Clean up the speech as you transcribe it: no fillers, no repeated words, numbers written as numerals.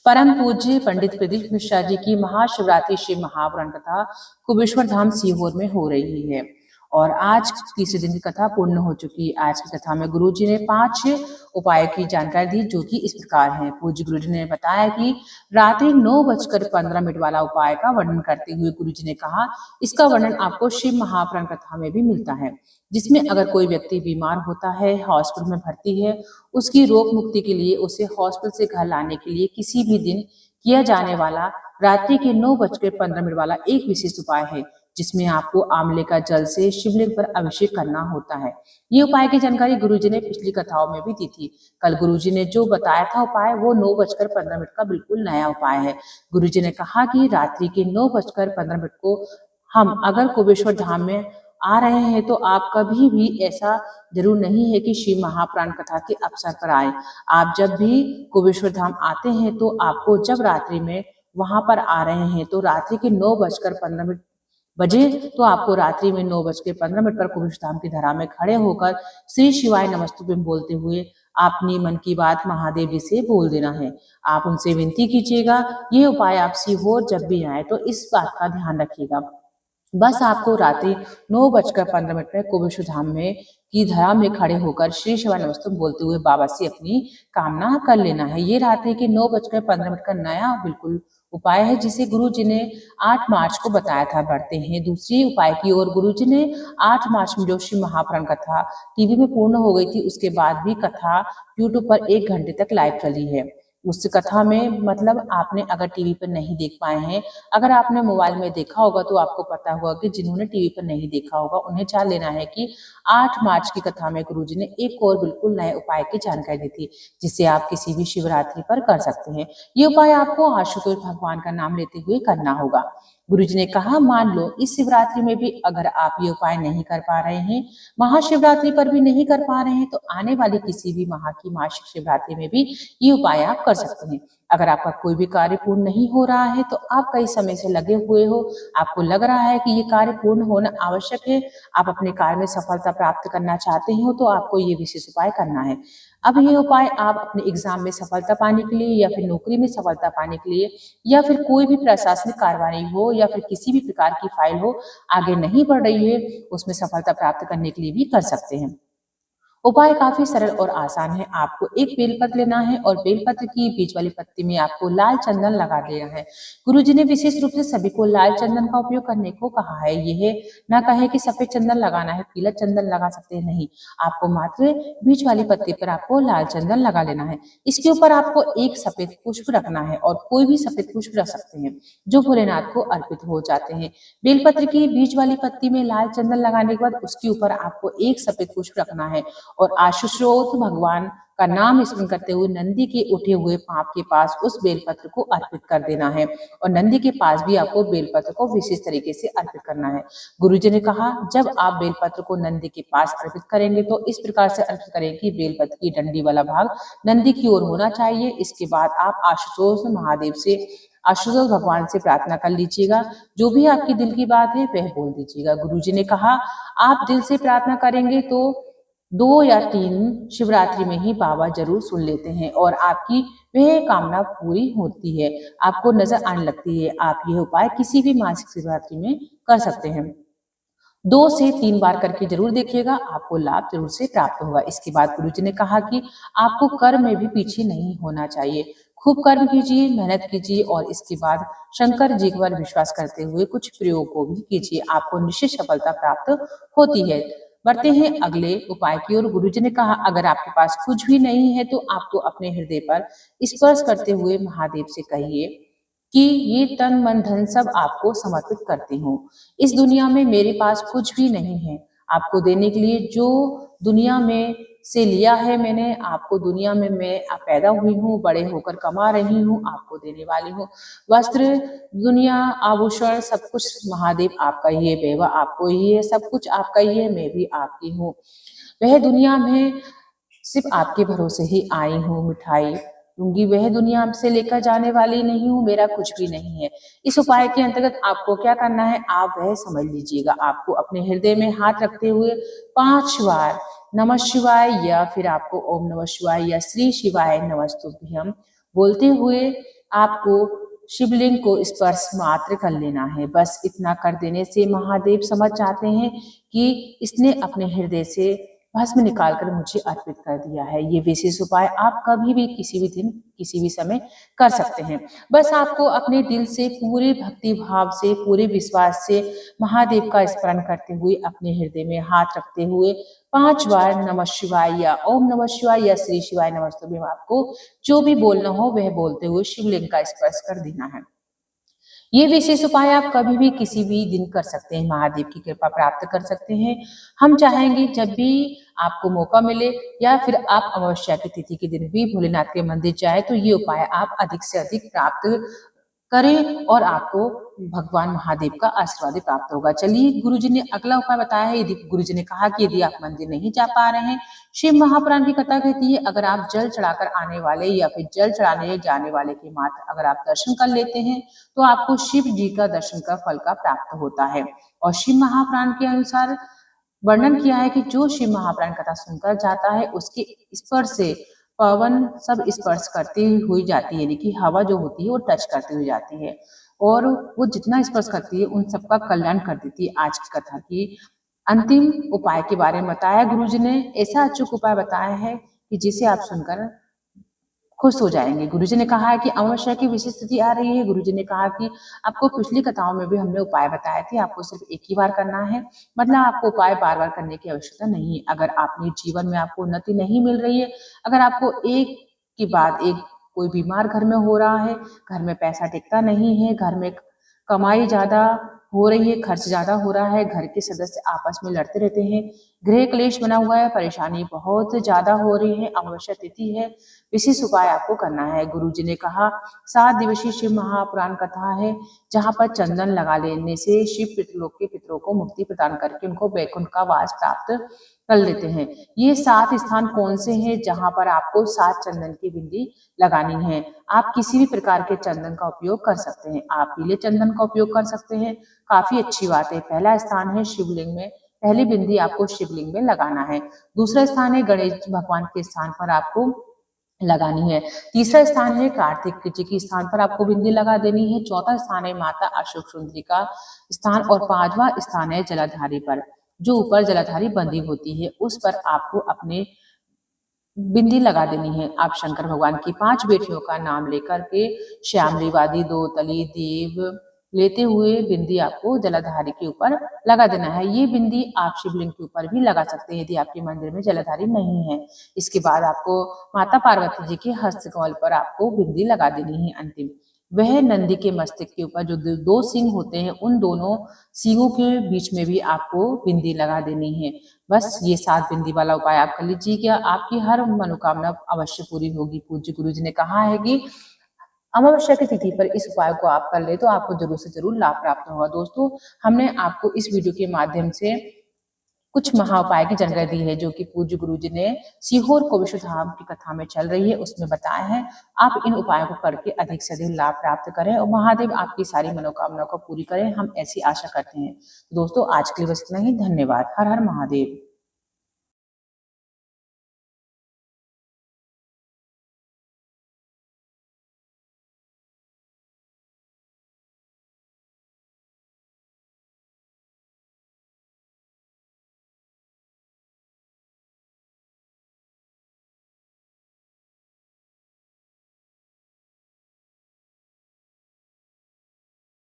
परम पूज्य पंडित प्रदीप मिश्रा जी की महाशिवरात्रि शिव महापुराण कथा कुबेश्वर धाम सीहोर में हो रही है और आज तीसरे दिन की कथा पूर्ण हो चुकी है। आज की कथा में गुरु जी ने 5 उपाय की जानकारी दी, जो कि इस प्रकार है। पूज्य गुरु जी ने बताया कि रात्रि 9:15 वाला उपाय का वर्णन करते हुए गुरु जी ने कहा, इसका वर्णन आपको शिव महापुराण कथा में भी मिलता है, जिसमें अगर कोई व्यक्ति बीमार होता है, हॉस्पिटल में भर्ती है, उसकी रोग मुक्ति के लिए उसे हॉस्पिटल से घर लाने के लिए किसी भी दिन किया जाने वाला रात्रि के 9:15 वाला एक विशेष उपाय है, जिसमें आपको आंवले का जल से शिवलिंग पर अभिषेक करना होता है। ये उपाय की जानकारी गुरुजी ने पिछली कथाओं में भी दी थी। कल गुरुजी ने जो बताया था उपाय, वो 9:15 का बिल्कुल नया उपाय है। गुरुजी ने कहा कि रात्रि के 9:15 को हम अगर कुबेश्वर धाम में आ रहे हैं तो आप कभी भी ऐसा जरूर नहीं है कि शिव महापुराण कथा के अवसर पर आए। आप जब भी कुबेश्वर धाम आते हैं तो आपको जब रात्रि में वहां पर आ रहे हैं तो रात्रि के 9:15 बजे तो आपको रात्रि में 9:15 पर कुबेश्वर धाम की धरा में खड़े होकर श्री शिवाय नमस्तुभ्यं बोलते हुए अपनी मन की बात महादेव जी से बोल देना है। आप उनसे विनती कीजिएगा। ये उपाय आप सीहोर जब भी आए तो इस बात का ध्यान रखिएगा। बस आपको रात्रि 9:15 में कुबेश्वर धाम में की धरा में खड़े होकर श्री शिवाय नमस्तुभ्यं बोलते हुए बाबा से अपनी कामना कर लेना है। ये रात्रि के 9:15 का नया बिल्कुल उपाय है, जिसे गुरु जी ने 8 मार्च को बताया था। बढ़ते हैं दूसरी उपाय की ओर। गुरु जी ने 8 मार्च में जो शिव महापुराण कथा टीवी में पूर्ण हो गई थी, उसके बाद भी कथा यूट्यूब पर 1 घंटे तक लाइव चली है। उस कथा में मतलब आपने अगर टीवी पर नहीं देख पाए हैं, अगर आपने मोबाइल में देखा होगा तो आपको पता होगा कि जिन्होंने टीवी पर नहीं देखा होगा उन्हें जान लेना है कि 8 मार्च की कथा में गुरुजी ने एक और बिल्कुल नए उपाय की जानकारी दी थी, जिसे आप किसी भी शिवरात्रि पर कर सकते हैं। ये उपाय आपको आशुतोष भगवान का नाम लेते हुए करना होगा। गुरुजी ने कहा, मान लो इस शिवरात्रि में भी अगर आप ये उपाय नहीं कर पा रहे हैं, महाशिवरात्रि पर भी नहीं कर पा रहे हैं, तो आने वाली किसी भी माह की मासिक शिवरात्रि में भी ये उपाय आप कर सकते हैं। अगर आपका कोई भी कार्य पूर्ण नहीं हो रहा है तो आप कई समय से लगे हुए हो, आपको लग रहा है कि ये कार्य पूर्ण होना आवश्यक है, आप अपने कार्य में सफलता प्राप्त करना चाहते हो, तो आपको ये विशेष उपाय करना है। अब ये उपाय आप अपने एग्जाम में सफलता पाने के लिए या फिर नौकरी में सफलता पाने के लिए या फिर कोई भी प्रशासनिक कार्रवाई हो या फिर किसी भी प्रकार की फाइल हो आगे नहीं बढ़ रही है, उसमें सफलता प्राप्त करने के लिए भी कर सकते हैं। उपाय काफी सरल और आसान है। आपको एक बेलपत्र लेना है और बेलपत्र की बीच वाली पत्ती में आपको लाल चंदन लगा देना है। गुरुजी ने विशेष रूप से सभी को लाल चंदन का उपयोग करने को कहा है। यह ना कहे कि सफेद चंदन लगाना है, पीला चंदन लगा सकते हैं, नहीं, आपको मात्र बीच वाली पत्ती पर आपको लाल चंदन लगा लेना है। इसके ऊपर आपको एक सफेद पुष्प रखना है और कोई भी सफेद पुष्प रख सकते हैं जो भोलेनाथ को अर्पित हो जाते हैं। बेलपत्र की बीच वाली पत्ती में लाल चंदन लगाने के बाद उसके ऊपर आपको एक सफेद पुष्प रखना है और आशुतोष भगवान का नाम स्मरण करते हुए नंदी के उठे हुए पांव के पास उस बेलपत्र को अर्पित कर देना है और नंदी के पास भी आपको बेलपत्र को विशेष तरीके से अर्पित करना है। गुरुजी ने कहा, जब आप बेलपत्र को नंदी के पास अर्पित करेंगे तो इस प्रकार से अर्पित करें कि बेलपत्र की डंडी वाला भाग नंदी की ओर होना चाहिए। इसके बाद आप आशुतोष महादेव से, आशुतोष भगवान से प्रार्थना कर लीजिएगा। जो भी आपकी दिल की बात है वह बोल दीजिएगा। गुरुजी ने कहा, आप दिल से प्रार्थना करेंगे तो 2 या 3 शिवरात्रि में ही बाबा जरूर सुन लेते हैं और आपकी वह कामना पूरी होती है, आपको नजर आने लगती है। आप यह उपाय किसी भी मासिक शिवरात्रि में कर सकते हैं। 2 से 3 बार करके जरूर देखिएगा, आपको लाभ जरूर से प्राप्त होगा। इसके बाद गुरुजी ने कहा कि आपको कर्म में भी पीछे नहीं होना चाहिए। खूब कर्म कीजिए, मेहनत कीजिए और इसके बाद शंकर जी पर विश्वास करते हुए कुछ प्रयोग को भी कीजिए, आपको निश्चित सफलता प्राप्त होती है। बढ़ते हैं अगले उपाय की ओर। गुरुजी ने कहा, अगर आपके पास कुछ भी नहीं है तो आपको अपने हृदय पर स्पर्श करते हुए महादेव से कहिए कि ये तन मन धन सब आपको समर्पित करती हूँ। इस दुनिया में मेरे पास कुछ भी नहीं है, आपको देने के लिए जो दुनिया में से लिया है मैंने, आपको दुनिया में मैं पैदा हुई हूँ, बड़े होकर कमा रही हूँ, आपको देने वाली हूँ। वस्त्र, दुनिया, आभूषण, सब कुछ महादेव आपका ही है, वैभव आपको ही है, सब कुछ आपका ही है, मैं भी आपकी हूँ। वह दुनिया में सिर्फ आपके भरोसे ही आई हूँ, मिठाई दूंगी, वह दुनिया से लेकर जाने वाली नहीं हूँ, मेरा कुछ भी नहीं है। इस उपाय के अंतर्गत आपको क्या करना है, आप वह समझ लीजिएगा। आपको अपने हृदय में हाथ रखते हुए 5 बार नमः शिवाय या फिर आपको ओम नमः शिवाय या श्री शिवाय नमस्तुभ्यम बोलते हुए आपको शिवलिंग को स्पर्श मात्र कर लेना है। बस इतना कर देने से महादेव समझ जाते हैं कि इसने अपने हृदय से भस्म निकालकर मुझे अर्पित कर दिया है। ये विशेष उपाय आप कभी भी किसी भी दिन किसी भी समय कर सकते हैं। बस आपको अपने दिल से पूरे भक्ति भाव से पूरे विश्वास से महादेव का स्मरण करते हुए अपने हृदय में हाथ रखते हुए 5 बार नमः शिवाय या ओम नमः शिवाय या श्री शिवाय नमस्तुभ्यं में आपको जो भी बोलना हो वह बोलते हुए शिवलिंग का स्पर्श कर देना है। ये विशेष उपाय आप कभी भी किसी भी दिन कर सकते हैं, महादेव की कृपा प्राप्त कर सकते हैं। हम चाहेंगे जब भी आपको मौका मिले या फिर आप अमावस्या की तिथि के दिन भी भोलेनाथ के मंदिर जाए तो ये उपाय आप अधिक से अधिक प्राप्त करें और आपको भगवान महादेव का आशीर्वाद प्राप्त होगा। चलिए गुरुजी ने अगला उपाय बताया है। यदि गुरुजी ने कहा कि यदि आप मंदिर नहीं जा पा रहे हैं, शिव महापुराण की कथा कहती है अगर आप जल चढ़ाकर आने वाले या फिर जल चढ़ाने जाने वाले के मात्र अगर आप दर्शन कर लेते हैं तो आपको शिव जी का दर्शन का फल का प्राप्त होता है। और शिव महापुराण के अनुसार वर्णन किया है कि जो शिव महापुराण कथा सुनकर जाता है उसके स्पर्श से पवन सब स्पर्श करती हुई जाती है, यानी कि हवा जो होती है वो टच करती हुई जाती है और वो जितना स्पर्श करती है उन सबका कल्याण कर देती है। आज की कथा की अंतिम उपाय के बारे में बताया गुरुजी ने। ऐसा अचूक उपाय बताया है कि जिसे आप सुनकर खुश हो जाएंगे। गुरुजी ने कहा है कि अमावस्या की विशेष तिथि आ रही है। गुरुजी ने कहा कि आपको पिछली कथाओं में भी हमने उपाय बताए थे, आपको सिर्फ एक ही बार करना है, मतलब आपको उपाय बार बार करने की आवश्यकता नहीं है। अगर आपने जीवन में आपको उन्नति नहीं मिल रही है, अगर आपको एक के बाद एक कोई बीमार घर में हो रहा है, घर में पैसा टिकता नहीं है, घर में कमाई ज्यादा हो रही है, खर्च ज्यादा हो रहा है, घर के सदस्य आपस में लड़ते रहते हैं, गृह क्लेश बना हुआ है, परेशानी बहुत ज्यादा हो रही है, अमावस्या तिथि है, विशेष उपाय आपको करना है। गुरुजी ने कहा 7 दिवसीय शिव महापुराण कथा है जहां पर चंदन लगा लेने से शिव पितरों के पितरों को मुक्ति प्रदान करके उनको वैकुंठ का वास प्राप्त कर लेते हैं। ये 7 स्थान कौन से हैं जहां पर आपको 7 चंदन की बिंदी लगानी है। आप किसी भी प्रकार के चंदन का उपयोग कर सकते हैं, आप पीले चंदन का उपयोग कर सकते हैं, काफी अच्छी बात है। पहला स्थान है शिवलिंग में, पहली बिंदी आपको शिवलिंग में लगाना है। दूसरा स्थान है गणेश भगवान के स्थान पर आपको लगानी है। तीसरा स्थान है कार्तिक जी के स्थान पर आपको बिंदी लगा देनी है। चौथा स्थान है माता अशोक सुंदरी का स्थान और 5वां स्थान है जलाधारी पर, जो ऊपर जलाधारी बंदी होती है उस पर आपको अपने बिंदी लगा देनी है। आप शंकर भगवान की 5 बेटियों का नाम लेकर के श्यामली वादी दो तली देव लेते हुए बिंदी आपको जलाधारी के ऊपर लगा देना है। ये बिंदी आप शिवलिंग के ऊपर भी लगा सकते हैं यदि आपके मंदिर में जलाधारी नहीं है। इसके बाद आपको माता पार्वती जी के हस्तकमल पर आपको बिंदी लगा देनी है। अंतिम वह नंदी के मस्तक के ऊपर जो 2 सींग होते हैं उन दोनों सींगों के बीच में भी आपको बिंदी लगा देनी है। बस ये 7 बिंदी वाला उपाय आप कर लीजिएगा, आपकी हर मनोकामना अवश्य पूरी होगी। पूज्य गुरु जी ने कहा है कि अमावस्या की तिथि पर इस उपाय को आप कर ले तो आपको जरूर से जरूर लाभ प्राप्त होगा। दोस्तों, हमने आपको इस वीडियो के माध्यम से कुछ महा उपाय की जानकारी दी है जो कि पूज्य गुरु जी ने सीहोर कोविश्वर धाम की कथा में चल रही है उसमें बताया है। आप इन उपायों को करके अधिक से अधिक लाभ प्राप्त करें और महादेव आपकी सारी मनोकामनाओं को पूरी करें, हम ऐसी आशा करते हैं। दोस्तों, आज के लिए बस इतना ही। धन्यवाद। हर हर महादेव।